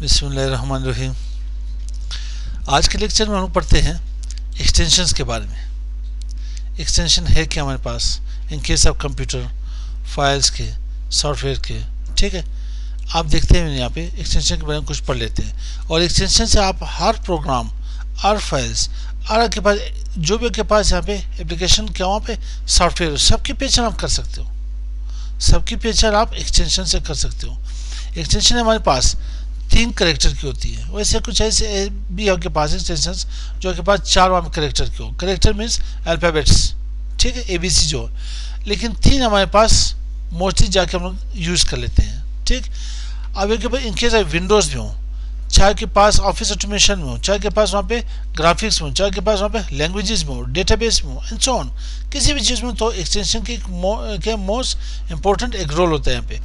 बिस्मिल्लाहिर्रहमानिर्रहीम। आज के लेक्चर में हम लोग पढ़ते हैं एक्सटेंशंस के बारे में। एक्सटेंशन है क्या हमारे पास in case of computer files के, सॉफ्टवेयर के। ठीक है, आप देखते हैं यहाँ पे एक्सटेंशन के बारे में कुछ पढ़ लेते हैं। और एक्सटेंशन से आप हर प्रोग्राम, हर फाइल्स, हर आपके पास जो भी आपके पास यहाँ पे एप्लीकेशन क्या वहाँ पे सॉफ्टवेयर, सबकी पहचान आप कर सकते हो। सबकी पहचान आप एक्सटेंशन से कर सकते हो। एक्सटेंशन हमारे पास 3 कैरेक्टर की होती है। वैसे कुछ ऐसे भी आपके पास एक्सटेंशंस जो आपके पास 4 कैरेक्टर की हो। कैरेक्टर मीन्स अल्फ़ाबेट्स, ठीक है, ABC जो, लेकिन 3 हमारे पास मोस्टली जाके हम लोग यूज़ कर लेते हैं। ठीक, अब एक इनकेस विंडोज़ में हो, चाहे के पास ऑफिस ऑटोमेशन में हो, चाहे के पास वहाँ पे ग्राफिक्स में हो, चाहे के पास वहाँ पे लैंग्वेजेस में हो, डेटाबेस में हो एंड सो ऑन, किसी भी चीज़ में, तो एक्सटेंशन की मोस्ट इंपॉर्टेंट एक रोल होता है यहाँ पे।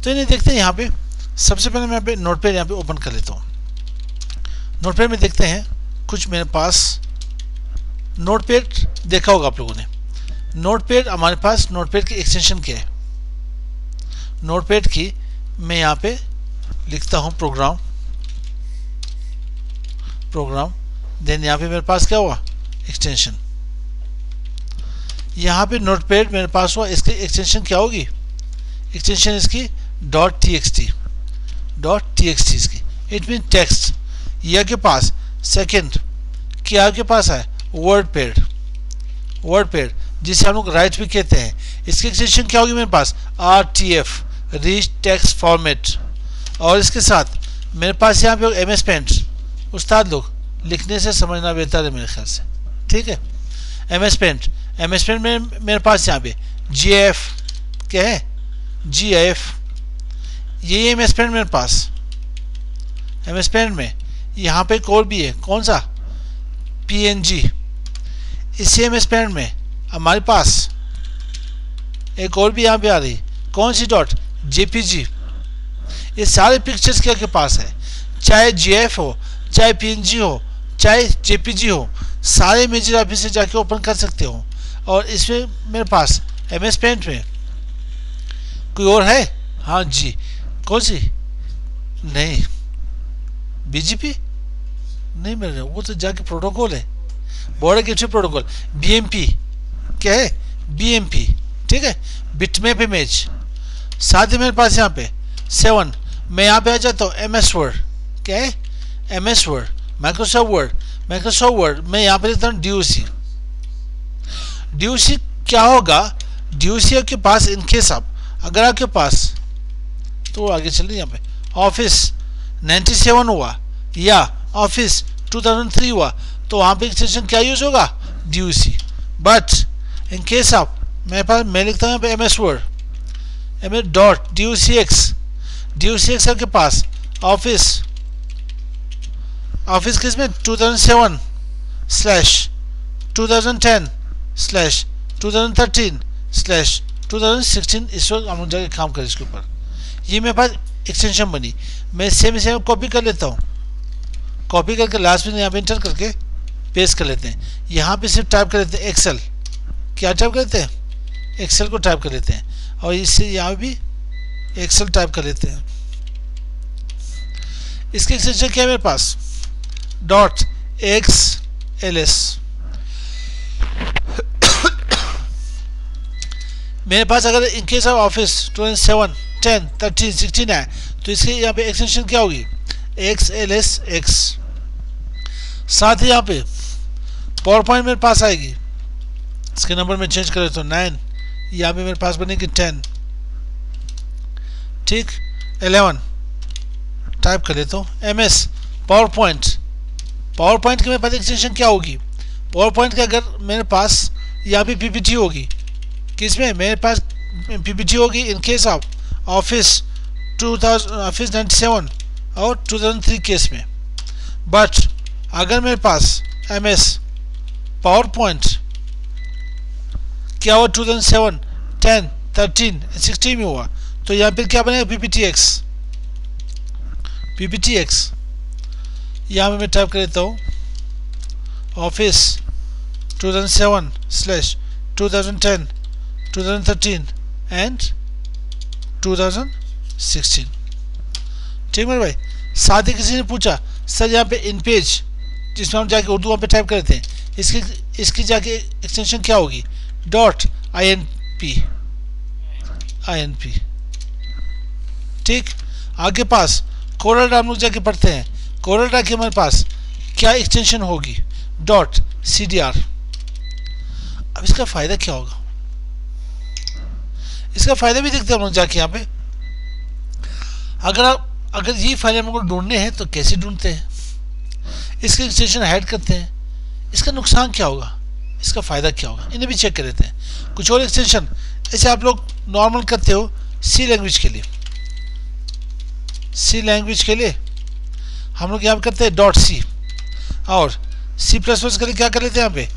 तो इन्हें देखते हैं। यहाँ पे सबसे पहले मैं यहाँ पे नोटपैड यहाँ पे ओपन कर लेता हूँ। नोटपैड में देखते हैं कुछ मेरे पास नोटपैड देखा होगा आप लोगों ने। नोटपैड हमारे पास, नोटपैड की एक्सटेंशन क्या है? नोटपैड की मैं यहाँ पे लिखता हूँ प्रोग्राम, देन यहाँ पे मेरे पास क्या हुआ, एक्सटेंशन। यहाँ पे नोटपैड मेरे पास हुआ, इसकी एक्सटेंशन क्या होगी? एक्सटेंशन इसकी .txt इसकी, इट मीन टेक्स्ट। यह के पास सेकंड क्या के पास है, वर्डपैड जिसे हम लोग राइट भी कहते हैं। इसकी एक्सटेंशन क्या होगी मेरे पास, RTF, रिच टेक्स्ट फॉर्मेट। और इसके साथ मेरे पास यहाँ पे MS पेंट, उस्ताद लोग लिखने से समझना बेहतर है मेरे ख्याल से, ठीक है। MS पेंट में मेरे पास यहाँ पे GIF क्या है, GIF, ये MS पेंट मेरे पास। MS पेंट में यहाँ पे एक और भी है, कौन सा, PNG। इसी MS पेंट में हमारे पास एक और भी यहाँ पे आ रही, कौन सी, JPG। ये सारे पिक्चर्स क्या के पास है, चाहे GIF हो, चाहे PNG हो, चाहे JPG हो, सारे मेजर ऑफिस से जाके ओपन कर सकते हो। और इसमें मेरे पास MS पेंट में कोई और है, हाँ जी, कौन सी, नहीं, BGP नहीं मिल रहा, वो तो जाके प्रोटोकॉल है, बॉर्डर गेटवे प्रोटोकॉल, BMP क्या है, BMP, ठीक है, बिटमैप इमेज। साथ ही मेरे पास यहाँ पे 7, मैं यहाँ पे आ जाता हूँ MS वर्ड, क्या है, MS वर्ड, माइक्रोसॉफ्ट वर्ड, मैं यहाँ पे लिखता हूँ DOC क्या होगा, DOC के पास इनकेस आप, अगर आपके पास, तो आगे चलिए, यहाँ पे ऑफिस 97 हुआ या ऑफिस 2003 हुआ, तो वहाँ पे एक्सटेंशन क्या यूज होगा, DOC। But in case of मेरे पास, मैं लिखता हूँ यहाँ पे MS वर्ड, DOCX आपके पास ऑफिस किस में 2007/2010/2013/2016 इस वक्त हम लोग जाके काम करें इसके ऊपर। ये मेरे पास एक्सटेंशन बनी, मैं सेम कॉपी कर लेता हूँ। कॉपी करके लास्ट में यहाँ पे इंटर करके पेस्ट कर लेते हैं। यहाँ पे सिर्फ टाइप कर लेते हैं एक्सेल, क्या टाइप कर लेते हैं, एक्सेल को टाइप कर लेते हैं। और इससे यहाँ भी एक्सेल टाइप कर लेते हैं। इसके एक्सटेंशन क्या है मेरे पास, .xls। मेरे पास अगर इनकेस ऑफ ऑफिस 2007, 10, 13, 16 है, तो इसके यहाँ पे एक्सटेंशन क्या होगी, XLSX। साथ ही यहाँ पे पावर पॉइंट मेरे पास आएगी, इसके नंबर में चेंज कर लेता हूँ 9, यहाँ पे मेरे पास बनेगी 10, ठीक, 11 टाइप कर लेता हूँ। MS पावर पॉइंट की मेरे पास एक्सटेंशन क्या होगी, पावर पॉइंट के अगर मेरे पास यहाँ पे PPT होगी, किसमें मेरे पास PPT होगी इन केस ऑफ ऑफिस 97 और 2003 केस में। बट अगर मेरे पास MS पावर पॉइंट क्या हुआ 2007, 10, 13, 16 में हुआ, तो यहाँ पे क्या बनेगा, PPTX। यहाँ पे मैं टाइप कर लेता हूँ ऑफिस 2007/2010, 2013 एंड 2016, ठीक मेरे भाई। साथ ही किसी ने पूछा सर यहाँ पे इन पेज जिसमें हम जाके उर्दू वहाँ पे टाइप करते हैं, इसकी जाके एक्सटेंशन क्या होगी, .inp। ठीक, आगे पास कोरल ड्रा हम लोग जाके पढ़ते हैं, कोरल ड्रा की हमारे पास क्या एक्सटेंशन होगी, .cdr। अब इसका फ़ायदा क्या होगा, इसका फ़ायदा भी देखते हैं हम लोग जाके यहाँ पे। अगर ये फाइल हम लोग ढूंढने हैं तो कैसे ढूंढते हैं, इसके एक्सटेंशन हाइड करते हैं, इसका नुकसान क्या होगा, इसका फ़ायदा क्या होगा, इन्हें भी चेक कर लेते हैं। कुछ और एक्सटेंशन ऐसे आप लोग नॉर्मल करते हो सी लैंग्वेज के लिए, सी लैंग्वेज के लिए हम लोग यहाँ पे करते हैं .c, और C++ के लिए क्या कर लेते हैं यहाँ पे,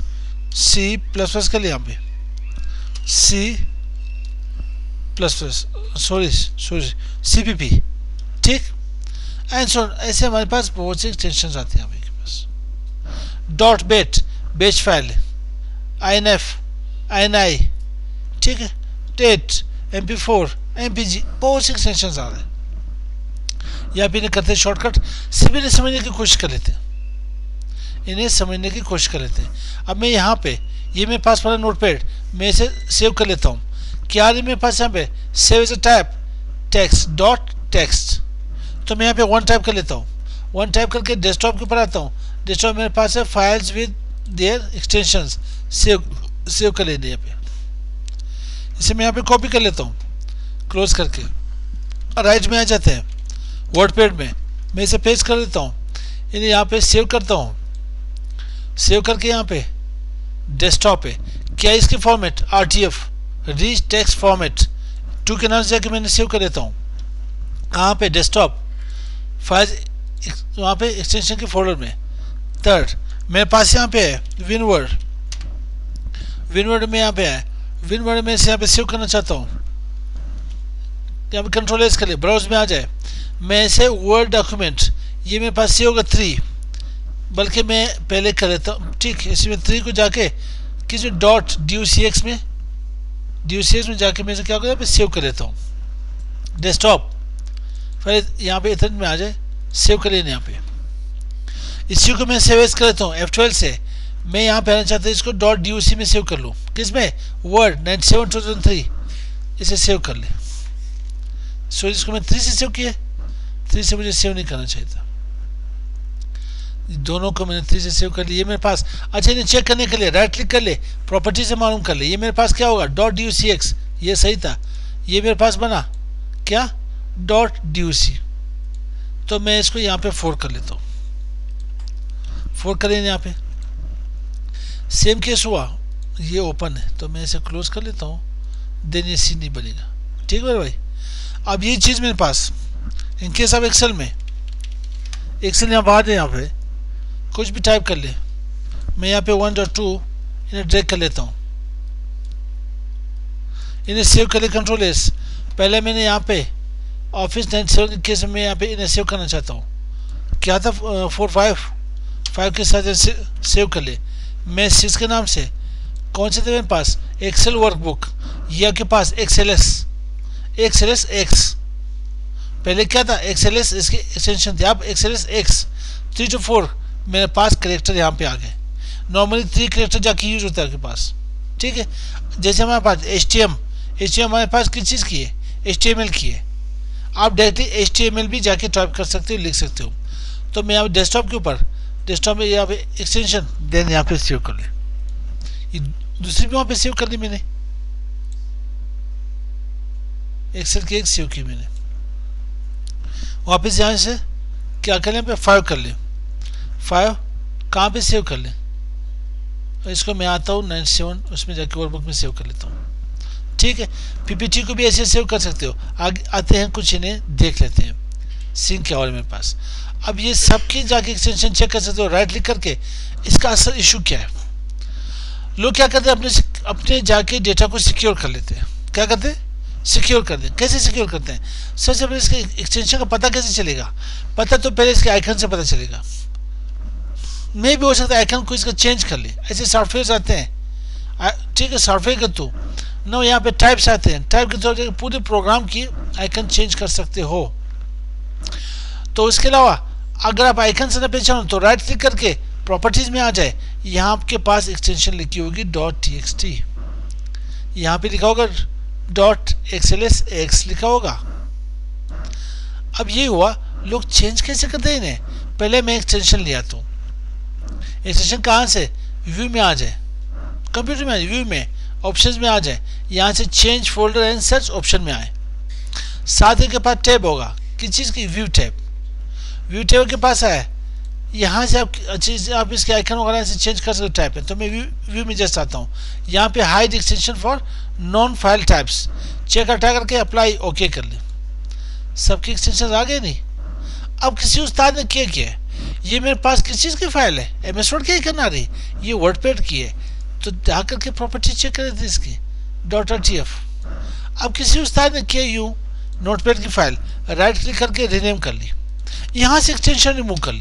C++ के लिए यहाँ पे CPP। ठीक, एंड सो ऐसे हमारे पास बहुत से एक्सटेंशन आते हैं आपके पास। .bat बेच फाइल, INF, INI, ठीक है, TET, MP4, MPG, बहुत से एक्सटेंशन आ रहे हैं। यहाँ पे इन्हें करते हैं शॉर्टकट, सिर्फ इन्हें समझने की कोशिश कर लेते हैं, इन्हें समझने की कोशिश कर लेते हैं। अब मैं यहाँ पे ये मेरे पास पड़ा नोटपैड, मैं इसे सेव कर लेता हूँ। क्या है मेरे पास यहाँ पे, save as a type text .text, तो मैं यहाँ पे 1 टाइप कर लेता हूँ। 1 टाइप करके डेस्कटॉप के ऊपर आता हूँ। डेस्कटॉप मेरे पास है files with their extensions, save कर लेंगे यहाँ पे। इसे मैं यहाँ पे कॉपी कर लेता हूँ क्लोज करके, और राइट में आ जाते हैं वर्डपैड में, मैं इसे पेस्ट कर देता हूँ, इन्हें यहाँ पे सेव करता हूँ। सेव करके यहाँ पे डेस्कटॉप पे क्या इसके format RTF rich text format 2 के नाम से जाके मैंने सेव कर देता हूँ। यहाँ पे डेस्कटॉप फाइल वहाँ पे एक्सटेंशन के फोल्डर में। थर्ड मेरे पास यहाँ पे है विनवर्ड में यहाँ पे है विनवर्ड में से यहाँ पे सेव करना चाहता हूँ। यहाँ पे कंट्रोल एस कर ले, ब्राउज में आ जाए, मैं इसे वर्ड डॉक्यूमेंट, ये मेरे पास सेव होगा 3, बल्कि मैं पहले कर लेता हूँ। ठीक, इसमें 3 को जाके किसी .docx में जाके मैं इसे क्या करता हूँ, सेव कर लेता हूँ। डेस्कटॉप फिर यहाँ पे इतने में आ जाए, सेव कर लेना। यहाँ पे इसी को मैं सेव एज कर लेता हूँ F12 से। मैं यहाँ पे आना चाहता हूँ, इसको .doc में सेव कर लूँ, किसमें, वर्ड 97/2003, इसे सेव कर ले। सो इसको मैं 3 से सेव किया, 3 से मुझे सेव नहीं करना चाहिए था, दोनों को मैंने 3 से सेव कर लिया। ये मेरे पास, अच्छा इन्हें चेक करने के लिए राइट क्लिक कर ले, प्रॉपर्टी से मालूम कर ले, ये मेरे पास क्या होगा, .docx, ये सही था, ये मेरे पास बना क्या, .doc। तो मैं इसको यहाँ पे 4 कर लेता हूँ, 4 कर लेने। यहाँ पे सेम केस हुआ, ये ओपन है तो मैं इसे क्लोज कर लेता हूँ, देन ये सी नहीं बनेगा। ठीक है भाई। अब ये चीज़ मेरे पास इन केस ऑफ एक्सेल में, एक्सेल यहाँ बाहर है, यहाँ पे कुछ भी टाइप कर ले, मैं यहाँ पे 1.2 इन्हें ड्रैग कर लेता हूँ, इन्हें सेव कर ले, कंट्रोल एस। पहले मैंने यहाँ पे ऑफिस 97 केस में यहाँ पे इन्हें सेव करना चाहता हूँ, क्या था 455 के साथ सेव कर ले। मैं 6 के नाम से कौन से थे मेरे पास, एक्सेल वर्कबुक, ये आपके पास XLS X, पहले क्या था XLS, इसकी एक्सटेंशन थी, अब XLS X 3 to 4 मेरे पास करेक्टर यहाँ पे आ गए। नॉर्मली 3 करेक्टर जाके यूज होता है आपके पास। ठीक है, जैसे हमारे पास HTML हमारे पास किस चीज़ की है, HTML की है, आप डायरेक्टली HTML भी जाके टाइप कर सकते हो, लिख सकते हो। तो मैं यहाँ पे डेस्कटॉप के ऊपर, डेस्कटॉप में यहाँ पे एक्सटेंशन, देन यहाँ पे सेव कर ले, ये दूसरी भी वहाँ पे सेव कर ली मैंने, एक्सेल की एक सेव की मैंने। वापस यहाँ से क्या कर लें, पे 5 कर ले, 5 कहाँ पे सेव कर ले, इसको मैं आता हूँ 97 उसमें जाके वर्कबुक में सेव कर लेता हूँ। ठीक है, PPT को भी ऐसे सेव कर सकते हो। आगे आते हैं, कुछ इन्हें देख लेते हैं, सिंक क्या और मेरे पास। अब ये सबकी जाके एक्सटेंशन चेक कर सकते हो राइट क्लिक करके। इसका असल इशू क्या है, लोग क्या करते हैं, अपने जाके डेटा को सिक्योर कर लेते हैं। क्या करते हैं, सिक्योर कर दें। कैसे सिक्योर करते हैं, सबसे पहले इसके एक्सटेंशन का पता कैसे चलेगा, पता तो पहले इसके आइकन से पता चलेगा। मे भी हो सकता है आइकन को इसका चेंज कर ले, ऐसे सॉफ्टवेयर आते हैं। ठीक है, सॉफ्टवेयर के थ्रू ना, यहाँ पे टाइप्स आते हैं, टाइप के थ्रू पूरे प्रोग्राम की आइकन चेंज कर सकते हो। तो उसके अलावा अगर आप आइकन से ना पहचानो तो राइट क्लिक करके प्रॉपर्टीज में आ जाए, यहाँ आपके पास एक्सटेंशन लिखी होगी .txt, यहाँ पे लिखा होगा .xlsx लिखा होगा। अब ये हुआ, लोग चेंज कैसे करते हैं इन्हें? पहले मैं एक्सटेंशन ले आता हूँ। एक्सटेंशन कहाँ से? व्यू में आ जाए, कंप्यूटर में व्यू में ऑप्शंस में आ जाए, यहाँ से change folder and search option में आए। साथ ही के पास टैब होगा, किस चीज़ की? View tab. व्यू टैब के पास आया, यहाँ से आप इसके आइकन वगैरह से चेंज कर सकते टाइप है। तो मैं व्यू में जस्ट आता हूँ, यहाँ पे hide extension for known file types check हटा करके अप्लाई ओके कर ले। सबके एक्सटेंशन आ गए नहीं। अब किसी उस्ताद ने क्या किया, ये मेरे पास किस चीज़ की फाइल है? MS वर्ड की आइकन आ रही, ये वर्डपैड की है, तो जा करके प्रॉपर्टी चेक कर दी इसकी .rtf। अब किसी उस्ताद ने किया यूँ, नोटपैड की फाइल राइट क्लिक करके रीनेम कर ली, यहाँ से एक्सटेंशन रिमूव कर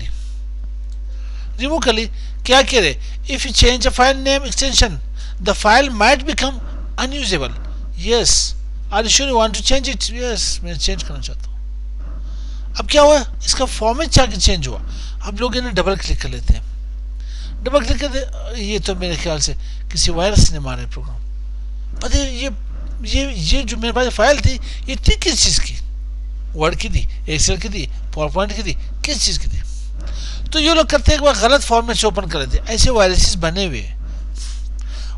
ली। क्या कह रहे? If you change a file name extension the file might become unusable. Yes, are you sure you want to change it? Yes, मैं चेंज करना चाहता हूँ। अब क्या हुआ, इसका फॉर्मेट जाके चेंज हुआ। अब लोग इन्हें डबल क्लिक कर लेते हैं, डबल क्लिक करते, ये तो मेरे ख्याल से किसी वायरस ने मारा है प्रोग्राम। पता है ये जो मेरे पास फाइल थी, ये थी किस चीज़ की? वर्ड की थी, एक्सेल की थी, पावर पॉइंट की थी, किस चीज़ की थी? तो ये लोग करते हैं कि वह गलत फॉर्मेट से ओपन कर देते हैं। ऐसे वायरसेस बने हुए हैं।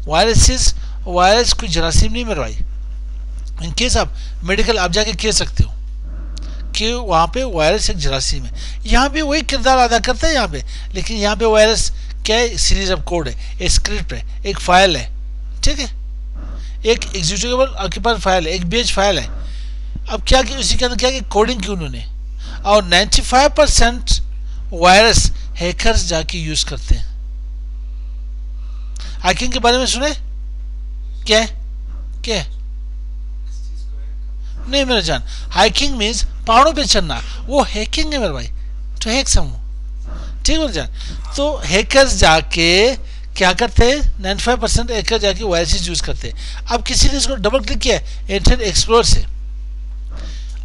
वायरस कोई जरासीम नहीं मेरे भाई। इनकेस आप मेडिकल आप जाके कह सकते हो कि वहाँ पे वायरस एक जरासीम है, यहाँ पे वही किरदार अदा करता है यहाँ पे, लेकिन यहाँ पे वायरस क्या है? सीरीज ऑफ कोड है, एक स्क्रिप्ट है, एक फाइल है, ठीक है, एक एग्जीक्यूटेबल आपके पास फाइल है, एक बेच फाइल है। अब क्या कि उसी के अंदर क्या कि कोडिंग की उन्होंने, और 95% वायरस हैकर्स जाके यूज करते हैं। हैकिंग के बारे में सुने? क्या क्या? नहीं मेरे जान, हैकिंग मीन्स पहाड़ों पे चढ़ना, वो हैकिंग है मेरे भाई, तो हैक समूह, ठीक है मेरे जान। तो हैकर्स जाके क्या करते हैं? 95% हैकर जाके वायरसेस यूज करते हैं। अब किसी ने इसको डबल क्लिक किया इंटरनेट एक्सप्लोरर से,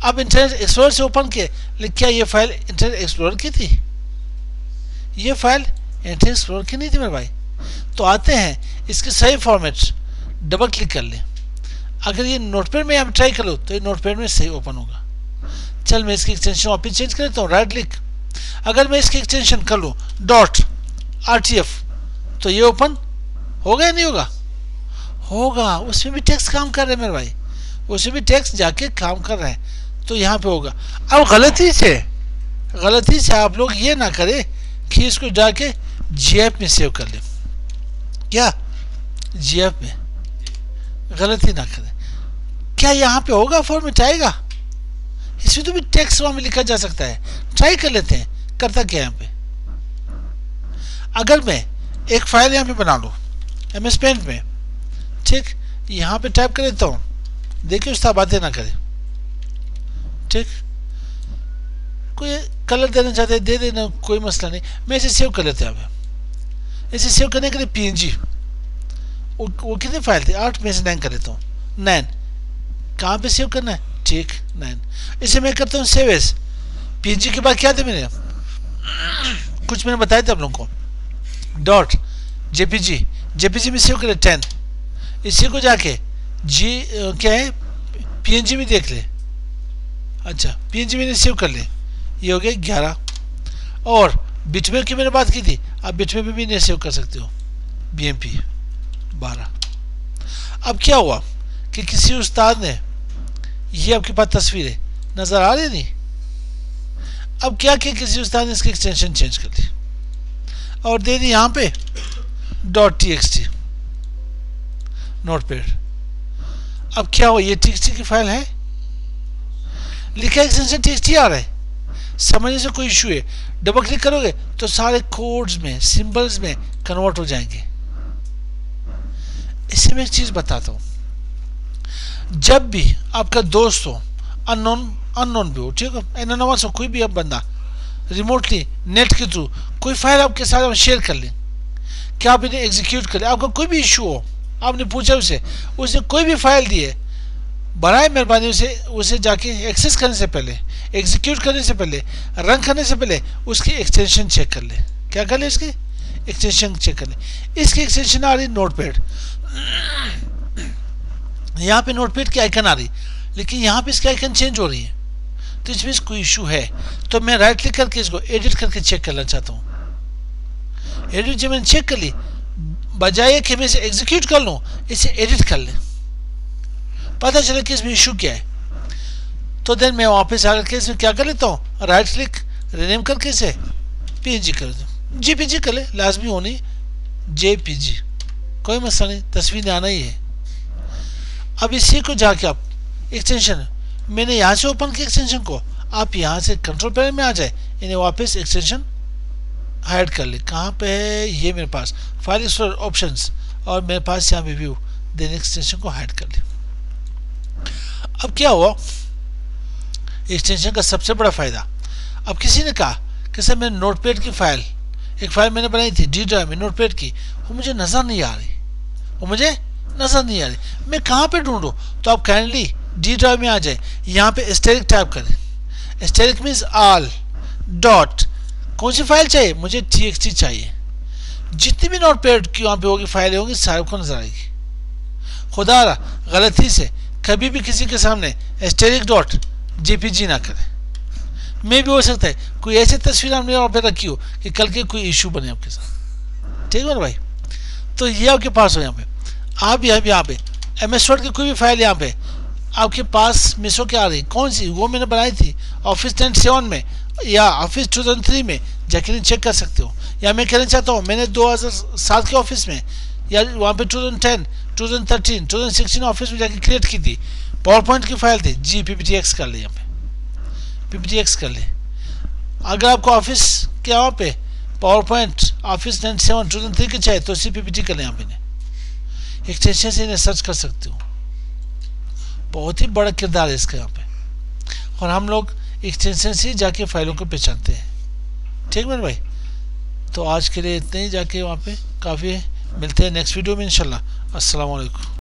अब इंटरनेट एक्सप्लोरर से ओपन किया, लेकिन क्या ये फाइल इंटरनेट एक्सप्लोरर की थी? ये फाइल इंटरनेट एक्सप्लोरर की नहीं थी मेरे भाई। तो आते हैं इसके सही फॉर्मेट, डबल क्लिक कर लें। अगर ये नोटपैड में हम ट्राई कर लो तो ये नोटपैड में सही ओपन होगा। चल मैं इसकी एक्सटेंशन वापस चेंज कर लेता हूँ, राइट क्लिक। अगर मैं इसकी एक्सटेंशन कर लूँ .rtf तो ये ओपन होगा या नहीं होगा? होगा। उसमें भी टेक्स्ट काम कर रहे हैं मेरे भाई, उसमें भी टेक्स्ट जाके काम कर रहे हैं, तो यहाँ पे होगा। अब गलती से आप लोग ये ना करें कि इसको जाके GF में सेव कर ले। क्या GF में? गलती ना करें। क्या यहाँ पे होगा? फॉर्मेट आएगा? इसमें तो भी टेक्स्ट वहां में लिखा जा सकता है। ट्राई कर लेते हैं, करता क्या यहाँ पे। अगर मैं एक फाइल यहाँ पे बना लूँ MS पेंट में, ठीक, यहाँ पे टाइप कर लेता हूँ, देखिए उसका बातें ना करें, ठीक। कोई कलर देना चाहते हैं दे देना, कोई मसला नहीं। मैं इसे सेव कर लेते हैं। इसे सेव करने के लिए PNG, वो कितनी फाइल थी? 8 में से 9 कर लेता हूँ। 9 कहाँ पे सेव करना है? ठीक, 9। इसे मैं करता हूँ सेव एज। PNG के बाद क्या थे मैंने कुछ मैंने बताया था आप लोगों को, .jpg में सेव करे 10। इसी को जाके क्या है PNG में देख ले। अच्छा PNG में सेव कर ले, ये हो गया 11। और बिटमैप की मैंने बात की थी, आप बिटमैप में भी नहीं सेव कर सकते हो, BMP 12। अब क्या हुआ कि किसी उस्ताद ने, ये आपके पास तस्वीर है नजर आ रही नहीं, अब क्या किया किसी उस्ताद ने इसकी एक्सटेंशन चेंज कर दी और दे दी यहाँ पे .txt नोटपैड। अब क्या हुआ, ये TXT की फाइल है, लिखा एक्सटेंशन TXT आ रहा है, समझने से कोई इशू है। डबल क्लिक करोगे तो सारे कोड्स में, सिंबल्स में कन्वर्ट हो जाएंगे। इससे मैं एक चीज बताता हूं, जब भी आपका दोस्त हो, अननोन भी हो, ठीक है, एनोनिमस हो, कोई भी अब बंदा रिमोटली नेट के थ्रू कोई फाइल आपके साथ शेयर कर ले, क्या आप इन्हें एग्जीक्यूट कर ले, आपका कोई भी इशू हो, आपने पूछा उसने कोई भी फाइल दी है, बनाए मेहरबानी उसे जाके एक्सेस करने से पहले एग्जीक्यूट करने से पहले, रन करने से पहले उसकी एक्सटेंशन चेक कर ले। क्या कर ले? इसकी एक्सटेंशन चेक कर ले। इसकी एक्सटेंशन आ रही नोटपैड, यहाँ पे नोटपैड की आइकन आ रही, लेकिन यहाँ पे इसकी आइकन चेंज हो रही है, तो इसमें कोई इशू है। तो मैं राइट क्लिक करके इसको एडिट करके चेक करना चाहता हूँ। एडिट जब मैंने चेक कर ली, बजाय कि मैं इसे एग्जीक्यूट कर लूँ, इसे एडिट कर ले, पता चले कि इसमें इशू क्या है। तो देन मैं वापस आकर के इसमें क्या कर लेता हूँ, राइट क्लिक रीनेम करके इसे पीएनजी कर दूँ, जेपीजी कर ले, लाजमी होनी जेपीजी, कोई मसला नहीं, तस्वीर आना ही है। अब इसी को जाके आप एक्सटेंशन, मैंने यहाँ से ओपन किया एक्सटेंशन को, आप यहाँ से कंट्रोल पैनल में आ जाए, इन्हें वापस एक्सटेंशन हाइड कर ले। कहाँ पे है ये? मेरे पास फाइल एक्सप्लोरर ऑप्शंस, और मेरे पास यहाँ पे व्यू, देन एक्सटेंशन को हाइड कर ले। अब क्या हुआ एक्सटेंशन का सबसे बड़ा फायदा, अब किसी ने कहा कि सर मैं नोटपैड की फाइल, एक फाइल मैंने बनाई थी डी ड्राइव में नोटपैड की, वो मुझे नजर नहीं आ रही, मैं कहाँ पे ढूंढूं? तो आप काइंडली डी ड्राइव में आ जाए, यहाँ पे एस्टेरिक टाइप करें। एस्टेरिक मीन्स ऑल डॉट, कौन सी फाइल चाहिए? मुझे txt चाहिए। जितनी भी नोटपैड की वहाँ पे होगी फाइलें होंगी, सारे को नजर आएगी। खुदा गलती से कभी भी किसी के सामने एस्टेरिक डॉट जेपीजी ना करें। मे भी हो सकता है कोई ऐसी तस्वीर आपने वहाँ पे रखी हो कि कल के कोई इशू बने आपके साथ, ठीक है ना भाई। तो ये आपके पास हो, यहाँ पे आप यहाँ पे MS वर्ड की कोई भी फाइल यहाँ पे आपके पास मिस हो के आ रही, कौन सी? वो मैंने बनाई थी ऑफिस 10.7 में या ऑफिस 2003 में, जाके चेक कर सकते हो। या मैं कहना चाहता हूँ मैंने 2007 के ऑफिस में, या वहाँ पे 2010, 2013, 2016 ऑफिस में जाके क्रिएट की थी, पावर पॉइंट की फाइल थी, जी PPTX कर ले, यहाँ पे PPTX कर ले। अगर आपको ऑफिस के यहाँ पे पावर पॉइंट ऑफिस 97 2003 के चाहिए तो CPPT कर ले, यहाँ पे एक्सटेंशन से इन्हें सर्च कर सकते हो। बहुत ही बड़ा किरदार है इसका यहाँ पे, और हम लोग एक्सटेंशन से जाके फाइलों को पहचानते हैं, ठीक है भाई। तो आज के लिए इतने ही, जाके वहाँ पे काफ़ी है। मिलते हैं नेक्स्ट वीडियो में इंशाल्लाह। अस्सलाम वालेकुम।